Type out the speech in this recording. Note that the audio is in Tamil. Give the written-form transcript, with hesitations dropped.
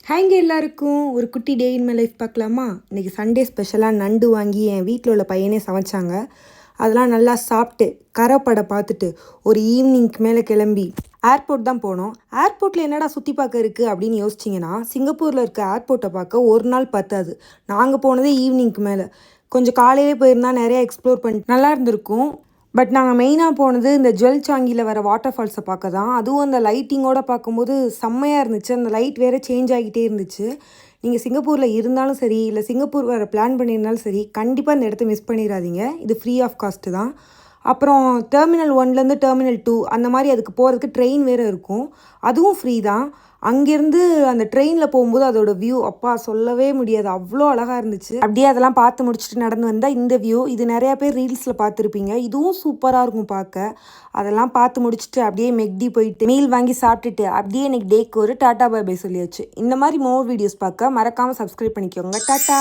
ஹாய்ங்க எல்லாருக்கும் ஒரு குட்டி டே இன் மை லைஃப் பார்க்கலாமா? இன்றைக்கி சண்டே ஸ்பெஷலாக நண்டு வாங்கி என் வீட்டில் உள்ள பையனே சமைச்சாங்க. அதெல்லாம் நல்லா சாப்பிட்டு கரைப்படை பார்த்துட்டு ஒரு ஈவினிங்க்கு மேலே கிளம்பி ஏர்போர்ட் தான் போனோம். ஏர்போர்ட்டில் என்னடா சுற்றி பார்க்க இருக்குது அப்படின்னு யோசிச்சிங்கன்னா, சிங்கப்பூரில் இருக்க ஏர்போர்ட்டை பார்க்க ஒரு நாள் பத்தாது. நாங்கள் போனதே ஈவினிங்க்கு மேலே. கொஞ்சம் காலையிலே போயிருந்தா நிறையா எக்ஸ்ப்ளோர் பண்ணிட்டு நல்லா இருந்திருக்கும். பட் நாங்கள் மெயினாக போனது இந்த ஜுவல் சாங்கியில் வர வாட்டர் ஃபால்ஸை பார்க்க தான். அதுவும் அந்த லைட்டிங்கோடு பார்க்கும்போது செம்மையாக இருந்துச்சு. அந்த லைட் வேறு சேஞ்ச் ஆகிட்டே இருந்துச்சு. நீங்கள் சிங்கப்பூரில் இருந்தாலும் சரி, இல்லை சிங்கப்பூர் வர பிளான் பண்ணியிருந்தாலும் சரி, கண்டிப்பாக இந்த இடத்த மிஸ் பண்ணிடாதீங்க. இது ஃப்ரீ ஆஃப் காஸ்ட்டு தான். அப்புறம் டெர்மினல் 1லேருந்து டெர்மினல் 2 அந்த மாதிரி அதுக்கு போகிறதுக்கு ட்ரெயின் வேறு இருக்கும். அதுவும் ஃப்ரீ தான். அங்கேருந்து அந்த ட்ரெயினில் போகும்போது அதோட வியூ அப்பா சொல்லவே முடியாது, அவ்வளோ அழகாக இருந்துச்சு. அப்படியே அதெல்லாம் பார்த்து முடிச்சுட்டு நடந்து வந்தால் இந்த வியூ, இது நிறையா பேர் ரீல்ஸில் பார்த்துருப்பீங்க. இதுவும் சூப்பராக இருக்கும் பார்க்க. அதெல்லாம் பார்த்து முடிச்சுட்டு அப்படியே மெக்டி போயிட்டு மீல் வாங்கி சாப்பிட்டுட்டு அப்படியே எனக்கு டேக்கு ஒரு டாட்டா பை பை சொல்லியாச்சு. இந்த மாதிரி மோர் வீடியோஸ் பார்க்க மறக்காமல் சப்ஸ்கிரைப் பண்ணிக்கோங்க. டாட்டா.